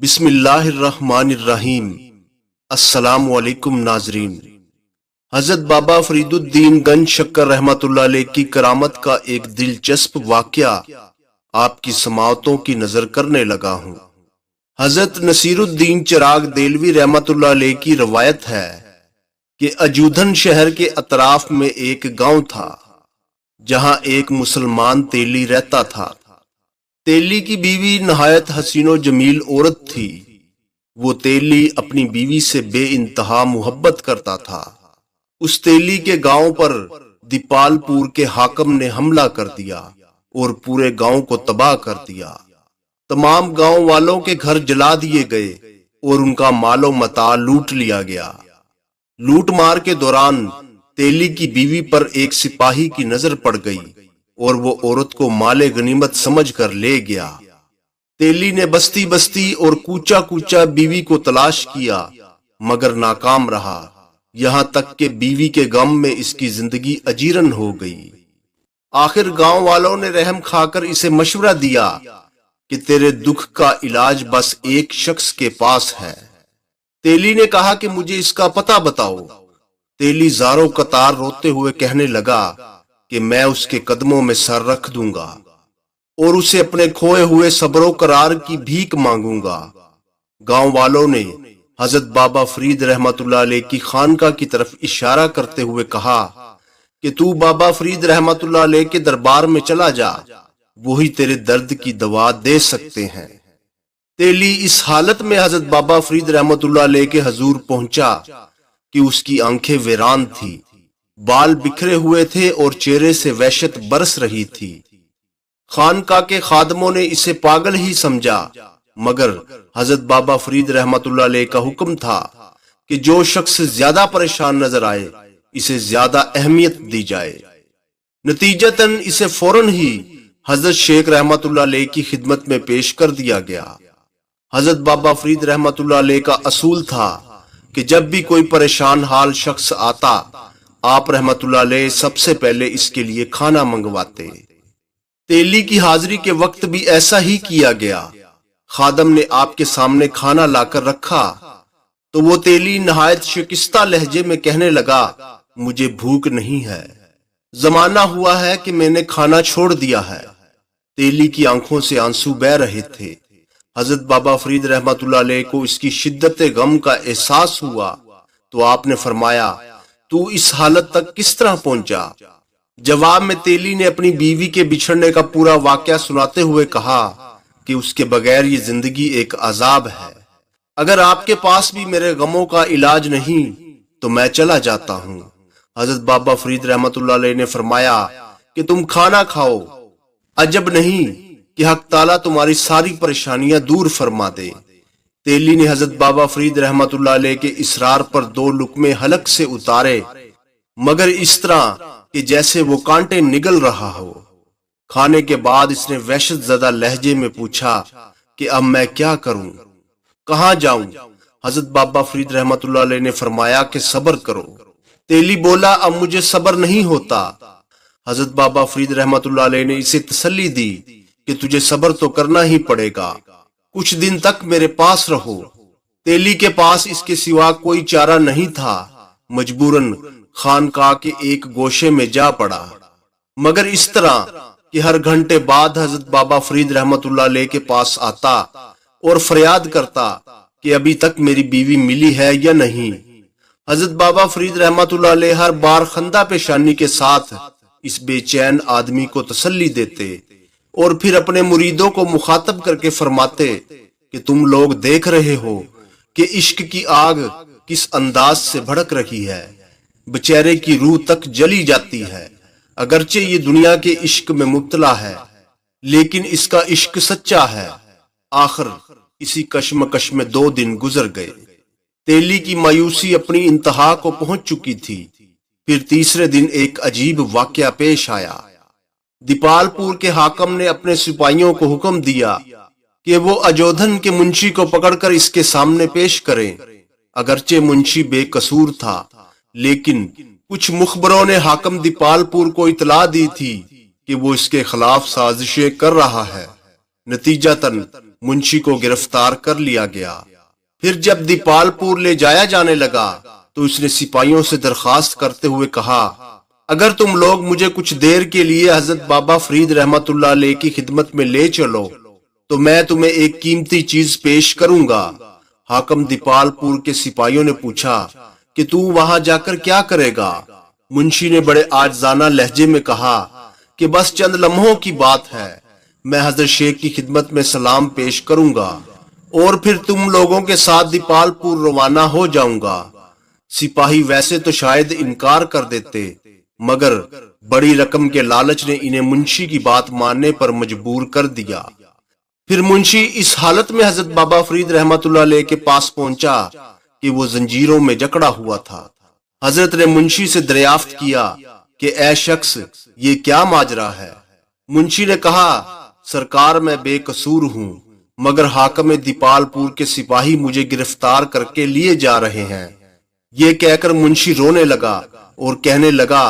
بسم اللہ الرحمن الرحیم۔ السلام علیکم ناظرین۔ حضرت بابا فرید الدین گنج شکر رحمت اللہ علیہ کی کرامت کا ایک دلچسپ واقعہ آپ کی سماعتوں کی نظر کرنے لگا ہوں۔ حضرت نصیر الدین چراغ دہلوی رحمت اللہ علیہ کی روایت ہے کہ اجودھن شہر کے اطراف میں ایک گاؤں تھا جہاں ایک مسلمان تیلی رہتا تھا۔ تیلی کی بیوی نہایت حسین و جمیل عورت تھی۔ وہ تیلی اپنی بیوی سے بے انتہا محبت کرتا تھا۔ اس تیلی کے گاؤں پر دیپال پور کے حاکم نے حملہ کر دیا اور پورے گاؤں کو تباہ کر دیا۔ تمام گاؤں والوں کے گھر جلا دیے گئے اور ان کا مال و متاع لوٹ لیا گیا۔ لوٹ مار کے دوران تیلی کی بیوی پر ایک سپاہی کی نظر پڑ گئی اور وہ عورت کو مال غنیمت سمجھ کر لے گیا۔ تیلی نے بستی بستی اور کوچا کوچا بیوی کو تلاش کیا مگر ناکام رہا، یہاں تک کہ بیوی کے غم میں اس کی زندگی اجیرن ہو گئی۔ آخر گاؤں والوں نے رحم کھا کر اسے مشورہ دیا کہ تیرے دکھ کا علاج بس ایک شخص کے پاس ہے۔ تیلی نے کہا کہ مجھے اس کا پتہ بتاؤ۔ تیلی زاروں قطار روتے ہوئے کہنے لگا کہ میں اس کے قدموں میں سر رکھ دوں گا اور اسے اپنے کھوئے ہوئے صبر و قرار کی بھیک مانگوں گا۔ گاؤں والوں نے حضرت بابا فرید رحمت اللہ علیہ کی خانقاہ کی طرف اشارہ کرتے ہوئے کہا کہ تو بابا فرید رحمت اللہ علیہ کے دربار میں چلا جا، وہی تیرے درد کی دوا دے سکتے ہیں۔ تیلی اس حالت میں حضرت بابا فرید رحمت اللہ علیہ کے حضور پہنچا کہ اس کی آنکھیں ویران تھی، بال بکھرے ہوئے تھے اور چہرے سے وحشت برس رہی تھی۔ خانقاہ کے خادموں نے اسے پاگل ہی سمجھا، مگر حضرت بابا فرید رحمت اللہ علیہ کا حکم تھا کہ جو شخص زیادہ پریشان نظر آئے اسے زیادہ اہمیت دی جائے۔ نتیجتاً اسے فوراً ہی حضرت شیخ رحمت اللہ علیہ کی خدمت میں پیش کر دیا گیا۔ حضرت بابا فرید رحمت اللہ علیہ کا اصول تھا کہ جب بھی کوئی پریشان حال شخص آتا آپ رحمت اللہ علیہ سب سے پہلے اس کے لیے کھانا منگواتے۔ تیلی کی حاضری کے وقت بھی ایسا ہی کیا گیا۔ خادم نے آپ کے سامنے کھانا لا کر رکھا تو وہ تیلی نہایت شکستہ لہجے میں کہنے لگا، مجھے بھوک نہیں ہے، زمانہ ہوا ہے کہ میں نے کھانا چھوڑ دیا ہے۔ تیلی کی آنکھوں سے آنسو بہہ رہے تھے۔ حضرت بابا فرید رحمت اللہ علیہ کو اس کی شدت غم کا احساس ہوا تو آپ نے فرمایا، تو اس حالت تک کس طرح پہنچا؟ جواب میں تیلی نے اپنی بیوی کے بچھڑنے کا پورا واقعہ سناتے ہوئے کہا کہ اس کے بغیر یہ زندگی ایک عذاب ہے۔ اگر آپ کے پاس بھی میرے غموں کا علاج نہیں تو میں چلا جاتا ہوں۔ حضرت بابا فرید رحمت اللہ علیہ نے فرمایا کہ تم کھانا کھاؤ، عجب نہیں کہ حق تعالیٰ تمہاری ساری پریشانیاں دور فرما دے۔ تیلی نے حضرت بابا فرید رحمت اللہ علیہ کے اصرار پر 2 لقمے حلق سے اتارے، مگر اس طرح کہ جیسے وہ کانٹے نگل رہا ہو۔ کھانے کے بعد اس نے وحشت زدہ لہجے میں پوچھا کہ اب میں کیا کروں، کہاں جاؤں؟ حضرت بابا فرید رحمت اللہ علیہ نے فرمایا کہ صبر کرو۔ تیلی بولا، اب مجھے صبر نہیں ہوتا۔ حضرت بابا فرید رحمت اللہ علیہ نے اسے تسلی دی کہ تجھے صبر تو کرنا ہی پڑے گا، کچھ دن تک میرے پاس رہو۔ تیلی کے پاس اس کے سوا کوئی چارہ نہیں تھا، مجبوراً خانقاہ کے ایک گوشے میں جا پڑا، مگر اس طرح کہ ہر گھنٹے بعد حضرت بابا فرید رحمت اللہ علیہ کے پاس آتا اور فریاد کرتا کہ ابھی تک میری بیوی ملی ہے یا نہیں۔ حضرت بابا فرید رحمت اللہ علیہ ہر بار خندہ پیشانی کے ساتھ اس بے چین آدمی کو تسلی دیتے اور پھر اپنے مریدوں کو مخاطب کر کے فرماتے کہ تم لوگ دیکھ رہے ہو کہ عشق کی آگ کس انداز سے بھڑک رہی ہے، بیچارے کی روح تک جلی جاتی ہے۔ اگرچہ یہ دنیا کے عشق میں مبتلا ہے لیکن اس کا عشق سچا ہے۔ آخر اسی کشمکش میں 2 دن گزر گئے۔ تیلی کی مایوسی اپنی انتہا کو پہنچ چکی تھی۔ پھر تیسرے دن ایک عجیب واقعہ پیش آیا۔ دیپال پور کے حاکم نے اپنے سپاہیوں کو حکم دیا کہ وہ اجودھن کے منشی کو پکڑ کر اس کے سامنے پیش کریں۔ اگرچہ منشی بے قصور تھا لیکن کچھ مخبروں نے حاکم دیپال پور کو اطلاع دی تھی کہ وہ اس کے خلاف سازشیں کر رہا ہے۔ نتیجتاً मुंशी को गिरफ्तार कर लिया गया। फिर जब दीपालपुर ले जाया जाने लगा तो उसने सिपाहियों से दरखास्त करते हुए कहा, अगर तुम लोग मुझे कुछ देर के लिए हजरत बाबा फरीद रहमतुल्लाह अलैह की खिदमत में ले चलो तो मैं तुम्हें एक कीमती चीज पेश करूंगा। हाकम दीपालपुर के सिपाहियों ने पूछा कि तू वहां जाकर क्या करेगा? मुंशी ने बड़े आजिज़ाना लहजे में कहा कि बस चंद लम्हों की बात है, मैं हजरत शेख की खिदमत में सलाम पेश करूंगा और फिर तुम लोगों के साथ दीपालपुर रवाना हो जाऊंगा। सिपाही वैसे तो शायद इनकार कर देते, मगर बड़ी रकम के लालच ने इन्हें मुंशी की बात मानने पर मजबूर कर दिया। फिर मुंशी इस हालत में हजरत बाबा फरीद रहमतुल्लाह अलैह के पास पहुंचा कि वो जंजीरों में जकड़ा हुआ था। हजरत ने मुंशी से दरियाफ्त किया कि ऐ शख्स, ये क्या माजरा है? मुंशी ने कहा, सरकार मैं बेकसूर हूं, मगर हाकम दीपालपुर के सिपाही मुझे गिरफ्तार करके लिए जा रहे हैं। ये कहकर मुंशी रोने लगा और कहने लगा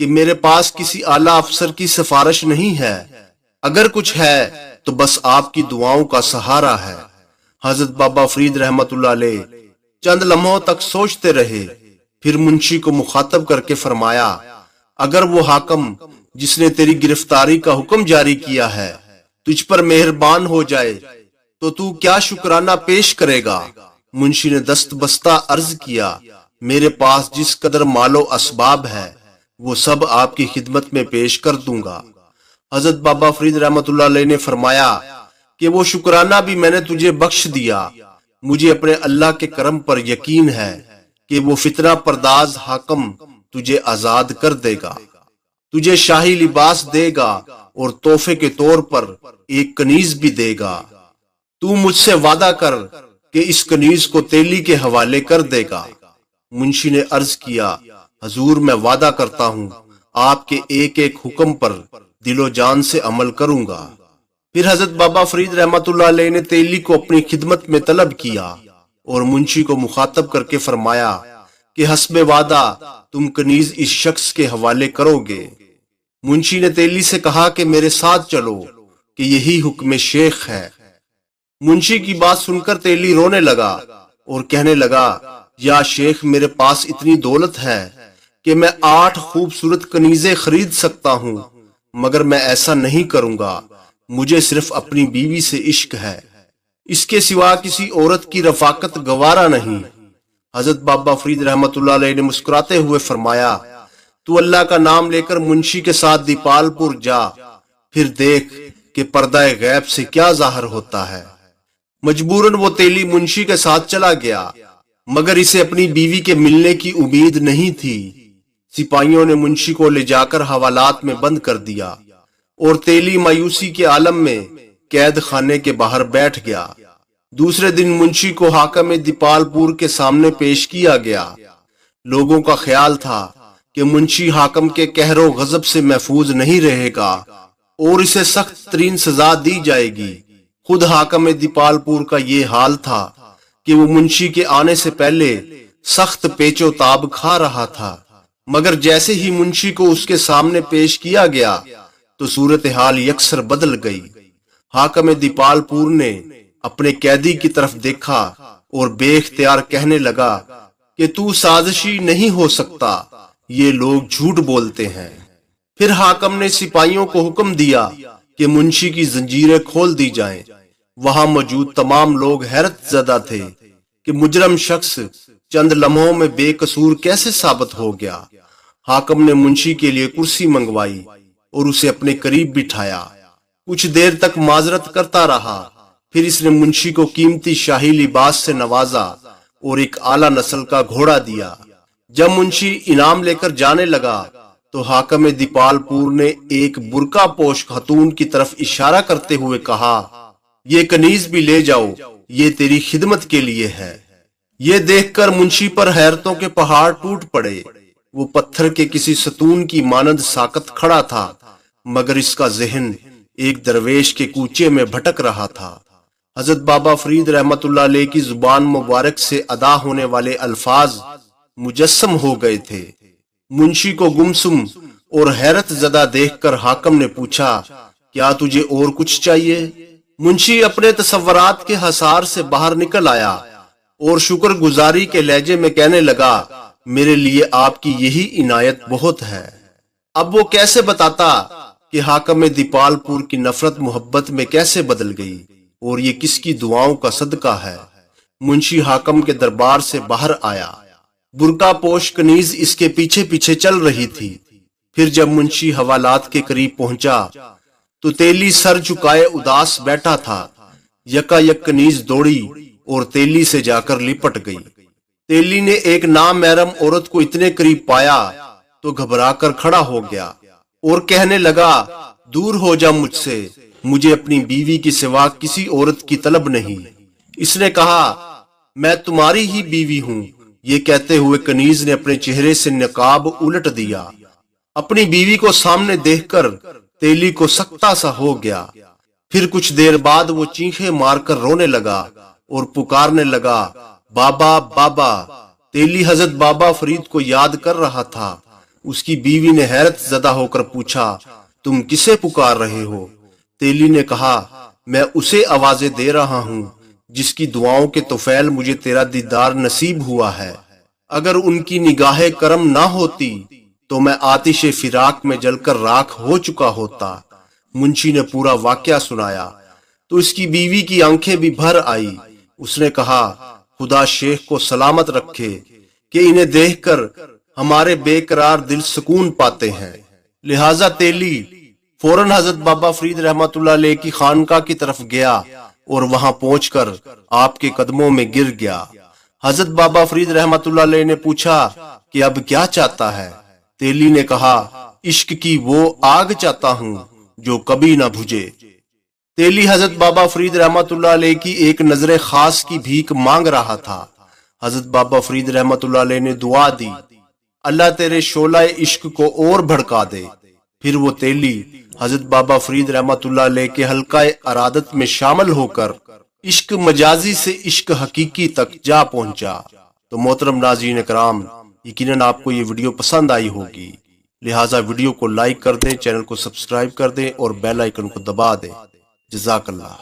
कि मेरे पास किसी आला अफसर की सिफारिश नहीं है, अगर कुछ है तो बस आपकी दुआओं का सहारा है। हजरत बाबा फरीद रहमतुल्लाह अलैह चंद लम्हों तक सोचते रहे, फिर मुंशी को मुखातब करके फरमाया, अगर वो हाकम जिसने तेरी गिरफ्तारी का हुक्म जारी किया है तुझ पर मेहरबान हो जाए तो तू क्या शुक्राना पेश करेगा? मुंशी ने दस्त बस्ता अर्ज किया, मेरे पास जिस कदर मालो असबाब है वो सब आपकी खिदमत में पेश कर दूंगा। हजरत बाबा फरीद रहमतुल्लाह अलैह ने फरमाया कि वो शुक्राना भी मैंने तुझे बख्श दिया। मुझे अपने अल्लाह के करम पर यकीन है कि वो फितना परदाज हाकम तुझे आजाद कर देगा, तुझे शाही लिबास देगा और तोहफे के तौर पर एक कनीज भी देगा। तू मुझसे वादा कर कि इस कनीज को तेली के हवाले कर देगा। मुंशी ने अर्ज किया, हजूर मैं वादा करता हूँ आपके एक एक हुक्म पर दिलो जान से अमल करूंगा। फिर हजरत बाबा फरीद रहमतुल्लाह अलैह ने तेली को अपनी खिदमत में तलब किया और मुंशी को मुखातब करके फरमाया कि हस्बे वादा तुम कनीज इस शख्स के हवाले करोगे। मुंशी ने तेली से कहा कि मेरे साथ चलो कि यही हुक्म शेख है। मुंशी की बात सुनकर तेली रोने लगा और कहने लगा, या शेख मेरे पास इतनी दौलत है कि मैं 8 खूबसूरत कनीजे खरीद सकता हूँ, मगर मैं ऐसा नहीं करूंगा। मुझे सिर्फ अपनी बीवी से इश्क है, इसके सिवा किसी औरत की रफाकत गवारा नहीं। हजरत बाबा फरीद रहमतुल्लाह अलैह ने मुस्कुराते हुए फरमाया, तू अल्लाह का नाम लेकर मुंशी के साथ दीपालपुर जा, फिर देख कि पर्दा गैब से क्या जाहिर होता है। मजबूरन वो तेली मुंशी के साथ चला गया, मगर इसे अपनी बीवी के मिलने की उम्मीद नहीं थी। सिपाहियों ने मुंशी को ले जाकर हवालात में बंद कर दिया और तेली मायूसी के आलम में कैद खाने के बाहर बैठ गया। दूसरे दिन मुंशी को हाकम दीपालपुर के सामने पेश किया गया। लोगों का ख्याल था कि मुंशी हाकम के कहरो गजब से महफूज नहीं रहेगा और इसे सख्त तरीन सजा दी जाएगी। खुद हाकम दीपालपुर का ये हाल था कि वो मुंशी के आने से पहले सख्त पेचो ताब खा रहा था, मगर जैसे ही मुंशी को उसके सामने पेश किया गया तो सूरत हाल यकसर बदल गई। हाकम दीपालपुर ने अपने कैदी की तरफ देखा और बेख्तियार कहने लगा कि तू साजिशी नहीं हो सकता, ये लोग झूठ बोलते हैं। फिर हाकम ने सिपाहियों को हुक्म दिया कि मुंशी की जंजीरें खोल दी जाएं। वहां मौजूद तमाम लोग हैरत ज़दा थे कि मुजरम शख्स चंद लम्हों में बेकसूर कैसे साबित हो गया। हाकम ने मुंशी के लिए कुर्सी मंगवाई और उसे अपने करीब बिठाया। कुछ देर तक माजरत करता रहा, फिर इसने मुंशी को कीमती शाही लिबास से नवाजा और एक आला नस्ल का घोड़ा दिया। जब मुंशी इनाम लेकर जाने लगा तो हाकम दीपालपुर ने एक बुरका पोश खातून की तरफ इशारा करते हुए कहा, ये कनीज भी ले जाओ, ये तेरी खिदमत के लिए है। ये देखकर मुंशी पर हैरतों के पहाड़ टूट पड़े। वो पत्थर के किसी सतून की मानंद साकत खड़ा था, मगर इसका जहन एक दरवेश के कूचे में भटक रहा था। हजरत बाबा फरीद रहमतुल्लाह अलैह की जुबान मुबारक से अदा होने वाले अल्फाज मुजस्सम हो गए थे। मुंशी को गुमसुम और हैरत ज़दा देखकर हाकम ने पूछा, क्या तुझे और कुछ चाहिए? मुंशी अपने तसव्वुरात के हसार से बाहर निकल आया और शुक्रगुजारी के लहजे में कहने लगा, मेरे लिए आपकी यही इनायत बहुत है। अब वो कैसे बताता कि हाकम दीपालपुर की नफरत मोहब्बत में कैसे बदल गई और ये किसकी दुआओं का सदका है। मुंशी हाकम के दरबार से बाहर आया। बुरका पोश कनीज इसके पीछे पीछे चल रही थी। फिर जब मुंशी हवालात के करीब पहुंचा तो तेली सर झुकाए उदास बैठा था। यकायक कनीज दौड़ी और तेली से जाकर लिपट गई। तेली ने एक नामहरम औरत को इतने करीब पाया तो घबराकर खड़ा हो गया और कहने लगा, दूर हो जा मुझसे, मुझे अपनी बीवी के सिवा किसी औरत की तलब नहीं। इसने कहा, मैं तुम्हारी ही बीवी हूं। ये कहते हुए कनीज ने अपने चेहरे से नकाब उलट दिया। अपनी बीवी को सामने देखकर तेली को सकता सा हो गया। फिर कुछ देर बाद वो चीखें मारकर रोने लगा और पुकारने लगा, बाबा बाबा। तेली हजरत बाबा फरीद को याद कर रहा था। उसकी बीवी ने हैरत ज़दा होकर पूछा, तुम किसे पुकार रहे हो? तेली ने कहा, मैं उसे आवाजें दे रहा हूं जिसकी दुआओं के तोफैल मुझे तेरा दीदार नसीब हुआ है। अगर उनकी निगाहे करम ना होती तो मैं आतिश फिराक में जलकर राख हो चुका होता। मुंशी ने पूरा वाकया सुनाया तो इसकी बीवी की आंखें भी भर आई। उसने कहा, खुदा शेख को सलामत रखे कि इन्हें देखकर हमारे बेकरार दिल सुकून पाते हैं। लिहाजा तेली फौरन हजरत बाबा फरीद रहमतुल्लाह अलैह की खानका की तरफ गया और वहां पहुंचकर आपके कदमों में गिर गया। हजरत बाबा फरीद रहमतुल्लाह अलैह ने पूछा कि अब क्या चाहता है? तेली ने कहा, इश्क की वो आग चाहता हूं जो कभी ना बुझे। तेली हजरत बाबा फरीद रहमतुल्लाह अलैह की एक नजर खास की भीख मांग रहा था। हजरत बाबा फरीद रहमतुल्लाह अलैह ने दुआ दी, अल्लाह तेरे शोला इश्क को और भड़का दे। फिर वो तेली हजरत बाबा फरीद रहमतुल्लाह अलैह के हल्का अरादत में शामिल होकर इश्क मजाजी से इश्क हकीकी तक जा पहुंचा। तो मोहतरम नाज़रीन कराम, यकीनन आपको ये वीडियो पसंद आई होगी। लिहाजा वीडियो को लाइक कर दें, चैनल को सब्सक्राइब कर दें और बेल आइकन को दबा दें। जज़ाकल्लाह।